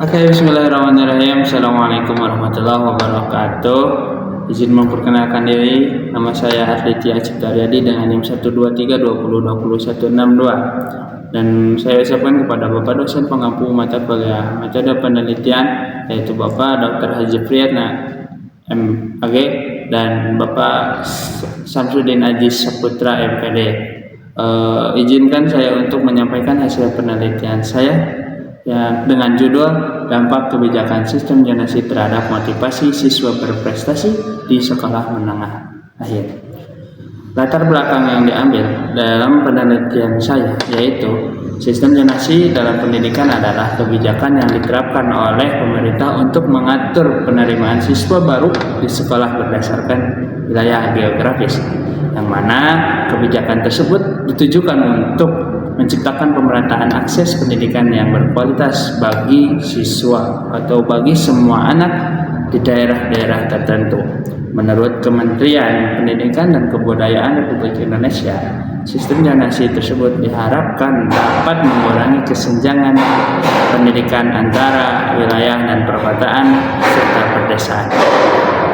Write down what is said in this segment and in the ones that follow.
Oke, bismillahirrahmanirrahim. Assalamualaikum warahmatullahi wabarakatuh. Izin memperkenalkan diri, nama saya Arditya Ciptaryadi dengan NIM 12320206162. Dan saya ucapkan kepada Bapak dosen pengampu mata kuliah metode penelitian, yaitu Bapak Dr. Haji Priyatna MAG dan Bapak Samsudin Ajis Saputra MPD. Izinkan saya untuk menyampaikan hasil penelitian saya ya, dengan judul dampak kebijakan sistem zonasi terhadap motivasi siswa berprestasi di sekolah menengah akhir. Latar belakang yang diambil dalam penelitian saya yaitu sistem zonasi dalam pendidikan adalah kebijakan yang diterapkan oleh pemerintah untuk mengatur penerimaan siswa baru di sekolah berdasarkan wilayah geografis, yang mana kebijakan tersebut ditujukan untuk menciptakan pemerataan akses pendidikan yang berkualitas bagi siswa atau bagi semua anak di daerah-daerah tertentu. Menurut Kementerian Pendidikan dan Kebudayaan Republik Indonesia, sistem zonasi tersebut diharapkan dapat mengurangi kesenjangan pendidikan antara wilayah dan perkotaan serta pedesaan.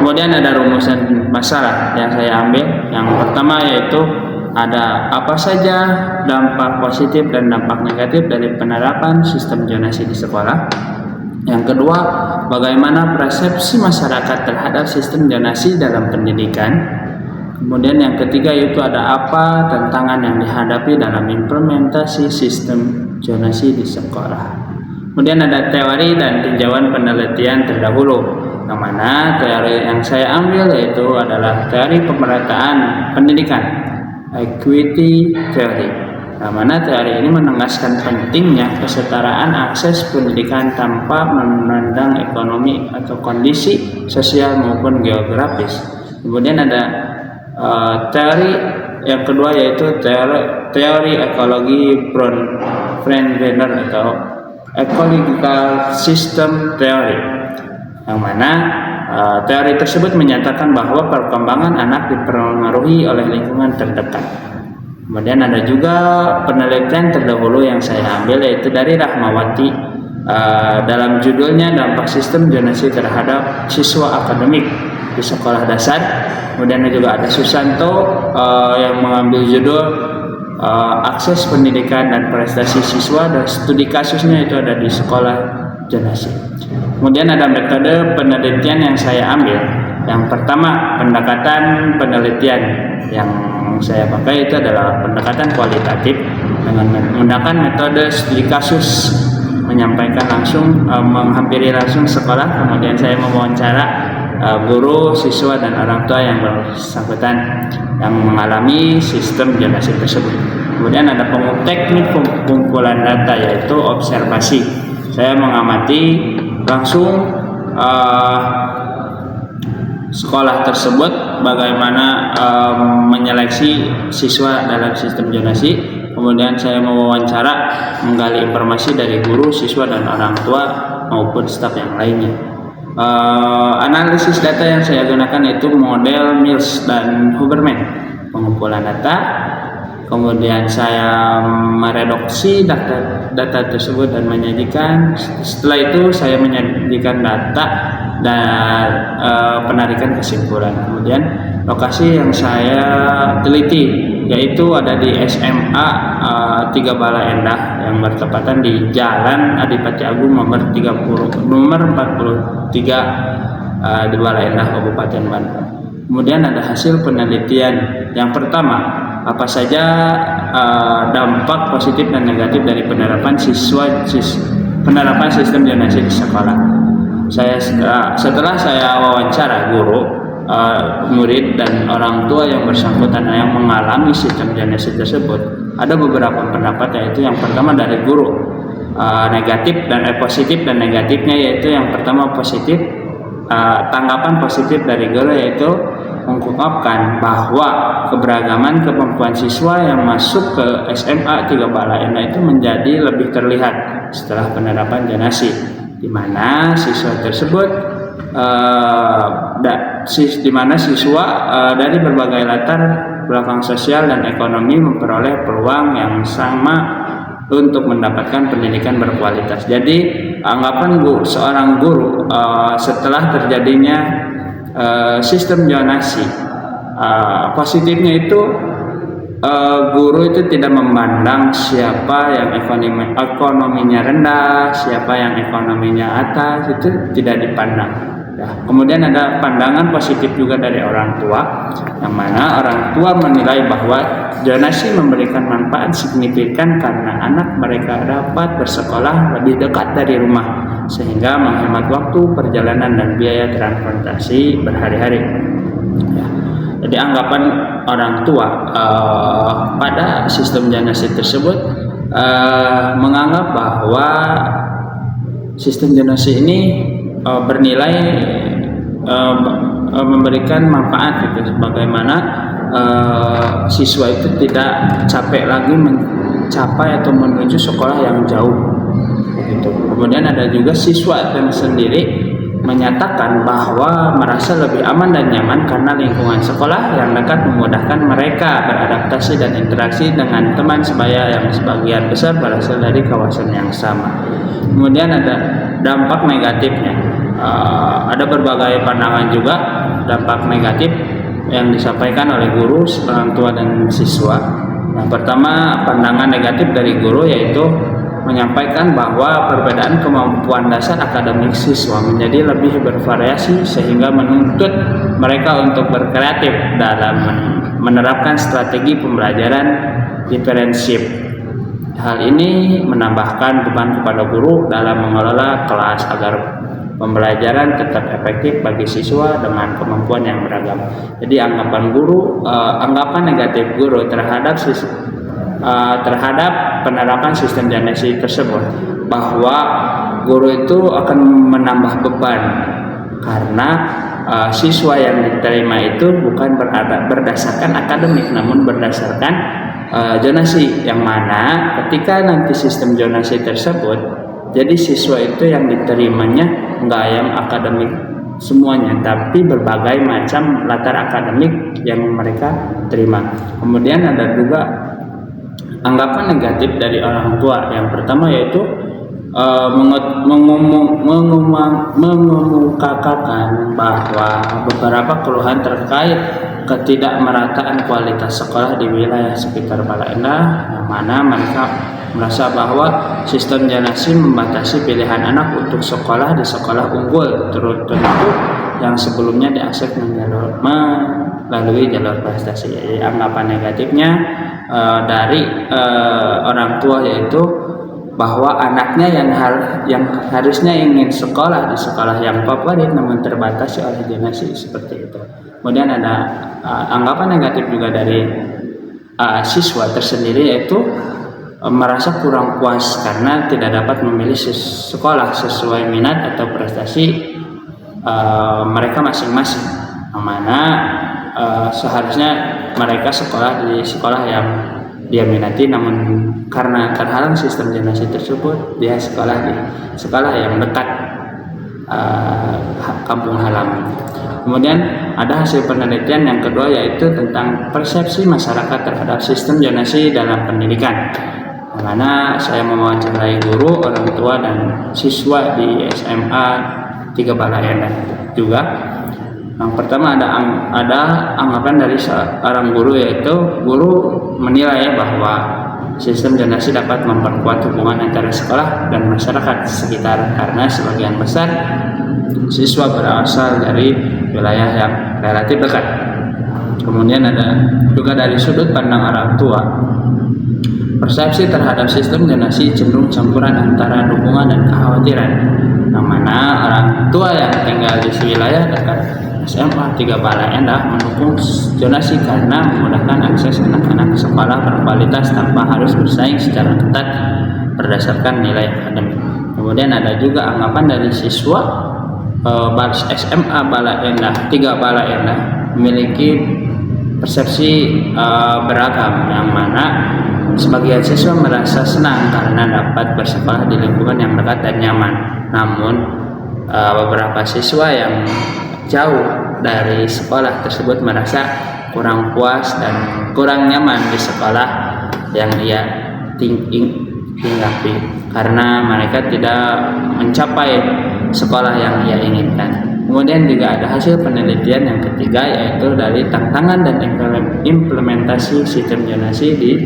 Kemudian ada rumusan masalah yang saya ambil. Yang pertama yaitu ada apa saja dampak positif dan dampak negatif dari penerapan sistem zonasi di sekolah. Yang kedua, bagaimana persepsi masyarakat terhadap sistem zonasi dalam pendidikan. Kemudian yang ketiga yaitu ada apa tantangan yang dihadapi dalam implementasi sistem zonasi di sekolah. Kemudian ada teori dan tinjauan penelitian terdahulu, yang mana teori yang saya ambil yaitu adalah teori pemerataan pendidikan, equity theory, yang mana teori ini menegaskan pentingnya kesetaraan akses pendidikan tanpa memandang ekonomi atau kondisi sosial maupun geografis. Kemudian ada teori yang kedua yaitu teori ekologi Brenner atau ecological system theory, yang mana teori tersebut menyatakan bahwa perkembangan anak dipengaruhi oleh lingkungan terdekat. Kemudian ada juga penelitian terdahulu yang saya ambil yaitu dari Rahmawati dalam judulnya dampak sistem zonasi terhadap siswa akademik di sekolah dasar. Kemudian juga ada Susanto yang mengambil judul akses pendidikan dan prestasi siswa, dan studi kasusnya itu ada di sekolah zonasi. Kemudian ada metode penelitian yang saya ambil. Yang pertama, pendekatan penelitian yang saya pakai itu adalah pendekatan kualitatif dengan menggunakan metode studi kasus, menyampaikan langsung, menghampiri langsung sekolah. Kemudian saya mewawancara guru, siswa dan orang tua yang bersangkutan yang mengalami sistem zonasi tersebut. Kemudian ada teknik pengumpulan data yaitu observasi. Saya mengamati langsung sekolah tersebut bagaimana menyeleksi siswa dalam sistem zonasi. Kemudian saya mewawancara, menggali informasi dari guru, siswa dan orang tua maupun staf yang lainnya. Analisis data yang saya gunakan itu model Mills dan Huberman, pengumpulan data. Kemudian saya mereduksi data tersebut dan menyajikan. Setelah itu saya menyajikan data dan penarikan kesimpulan. Kemudian lokasi yang saya teliti yaitu ada di SMA 3 Bala Endah yang bertepatan di Jalan Adipati Agung nomor 43 di Bala Endah, Kabupaten Bandung. Kemudian ada hasil penelitian. Yang pertama, apa saja dampak positif dan negatif dari penerapan sistem zonasi di sekolah. Setelah saya wawancara guru, murid dan orang tua yang bersangkutan yang mengalami sistem zonasi tersebut, ada beberapa pendapat, yaitu yang pertama dari guru, negatif dan positif dan negatifnya, yaitu yang pertama positif. Tanggapan positif dari guru yaitu mengungkapkan bahwa keberagaman kemampuan siswa yang masuk ke SMA 3 Bala Endah itu menjadi lebih terlihat setelah penerapan zonasi, di mana siswa tersebut dari berbagai latar belakang sosial dan ekonomi memperoleh peluang yang sama untuk mendapatkan pendidikan berkualitas. Jadi anggapan seorang guru setelah terjadinya sistem zonasi, positifnya itu guru itu tidak memandang siapa yang ekonominya rendah, siapa yang ekonominya atas, itu tidak dipandang. Ya, kemudian ada pandangan positif juga dari orang tua, yang mana orang tua menilai bahwa zonasi memberikan manfaat signifikan karena anak mereka dapat bersekolah lebih dekat dari rumah, sehingga menghemat waktu perjalanan dan biaya transportasi berhari-hari. Ya, jadi anggapan orang tua pada sistem zonasi tersebut menganggap bahwa sistem zonasi ini bernilai memberikan manfaat gitu, bagaimana siswa itu tidak capek lagi mencapai atau menuju sekolah yang jauh gitu. Kemudian ada juga siswa yang sendiri menyatakan bahwa merasa lebih aman dan nyaman karena lingkungan sekolah yang dekat memudahkan mereka beradaptasi dan interaksi dengan teman sebaya yang sebagian besar berasal dari kawasan yang sama. Kemudian ada dampak negatifnya. Ada berbagai pandangan juga dampak negatif yang disampaikan oleh guru, orang tua, dan siswa. Yang pertama, pandangan negatif dari guru yaitu menyampaikan bahwa perbedaan kemampuan dasar akademik siswa menjadi lebih bervariasi sehingga menuntut mereka untuk berkreatif dalam menerapkan strategi pembelajaran diferensif. Hal ini menambahkan beban kepada guru dalam mengelola kelas agar pembelajaran tetap efektif bagi siswa dengan kemampuan yang beragam. Jadi anggapan negatif guru terhadap penerapan sistem zonasi tersebut, bahwa guru itu akan menambah beban karena siswa yang diterima itu bukan berdasarkan akademik, namun berdasarkan zonasi, yang mana ketika nanti sistem zonasi tersebut, jadi siswa itu yang diterimanya enggak yang akademik semuanya, tapi berbagai macam latar akademik yang mereka terima. Kemudian ada juga anggapan negatif dari orang tua. Yang pertama yaitu mengemukakan bahwa beberapa keluhan terkait ketidakmerataan kualitas sekolah di wilayah sekitar Bala Endah, yang mana mereka merasa bahwa sistem zonasi membatasi pilihan anak untuk sekolah di sekolah unggul tertentu yang sebelumnya diakses melalui jalur prestasi. Jadi anggapan negatifnya dari orang tua yaitu bahwa anaknya yang harusnya ingin sekolah di sekolah yang favorit namun terbatasi oleh zonasi seperti itu. Kemudian ada anggapan negatif juga dari siswa tersendiri yaitu merasa kurang puas karena tidak dapat memilih sekolah sesuai minat atau prestasi mereka masing-masing, mana seharusnya mereka sekolah di sekolah yang dia minati, namun karena terhalang sistem zonasi tersebut dia sekolah di sekolah yang dekat kampung halaman. Kemudian ada hasil penelitian yang kedua yaitu tentang persepsi masyarakat terhadap sistem zonasi dalam pendidikan, mana saya mewawancarai guru, orang tua, dan siswa di SMA 3 Bala Endah juga. Yang pertama ada anggapan dari seorang guru, yaitu guru menilai bahwa sistem zonasi dapat memperkuat hubungan antara sekolah dan masyarakat sekitar karena sebagian besar siswa berasal dari wilayah yang relatif dekat. Kemudian ada juga dari sudut pandang orang tua, persepsi terhadap sistem zonasi cenderung campuran antara dukungan dan kekhawatiran, yang mana orang tua yang tinggal di wilayah dekat SMA 3 Bala Endah mendukung zonasi karena memudahkan akses anak-anak ke sekolah berkualitas tanpa harus bersaing secara ketat berdasarkan nilai akademik. Kemudian ada juga anggapan dari siswa SMA Bala Endah 3 Bala Endah memiliki persepsi beragam, yang mana sebagian siswa merasa senang karena dapat bersekolah di lingkungan yang dekat dan nyaman. Namun beberapa siswa yang jauh dari sekolah tersebut merasa kurang puas dan kurang nyaman di sekolah yang ia hinggapi karena mereka tidak mencapai sekolah yang ia inginkan. Kemudian juga ada hasil penelitian yang ketiga, yaitu dari tantangan dan implementasi sistem zonasi di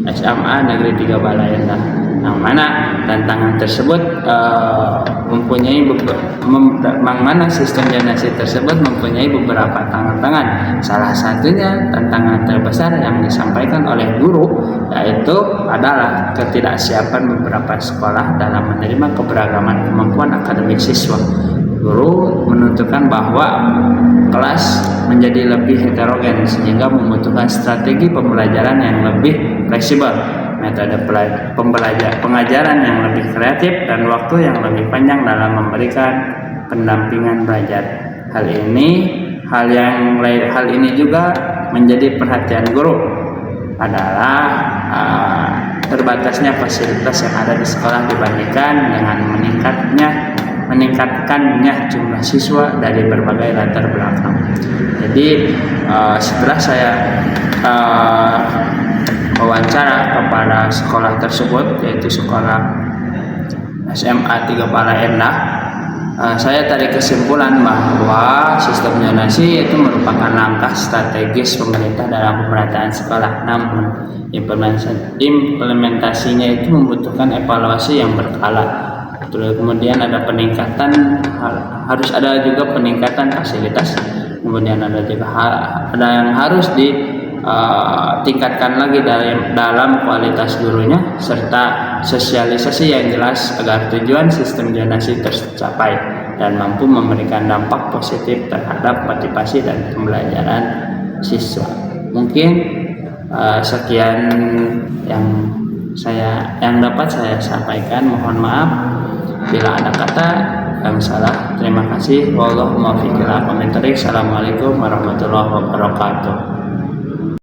SMA Negeri 3 Balaendah, yang mana tantangan tersebut mana sistem zonasi tersebut mempunyai beberapa tantangan. Salah satunya tantangan terbesar yang disampaikan oleh guru, yaitu adalah ketidaksiapan beberapa sekolah dalam menerima keberagaman kemampuan akademik siswa. Guru menentukan bahwa kelas menjadi lebih heterogen sehingga membutuhkan strategi pembelajaran yang lebih fleksibel, metode pengajaran yang lebih kreatif, dan waktu yang lebih panjang dalam memberikan pendampingan belajar. Hal ini juga menjadi perhatian guru adalah terbatasnya fasilitas yang ada di sekolah dibandingkan dengan meningkatkannya jumlah siswa dari berbagai latar belakang. Jadi setelah saya wawancara kepada sekolah tersebut, yaitu sekolah SMA 3 Balaendah, saya tarik kesimpulan bahwa sistem zonasi itu merupakan langkah strategis pemerintah dalam pemerataan sekolah. Namun implementasinya itu membutuhkan evaluasi yang berkala. Kemudian ada harus ada juga peningkatan fasilitas. Kemudian ada yang harus ditingkatkan lagi dalam kualitas gurunya, serta sosialisasi yang jelas agar tujuan sistem zonasi tercapai dan mampu memberikan dampak positif terhadap motivasi dan pembelajaran siswa. Mungkin sekian yang dapat saya sampaikan. Mohon maaf bila ada kata yang salah. Terima kasih. Wallahul muwaffiq ila aqwamit thoriq. Assalamualaikum warahmatullahi wabarakatuh.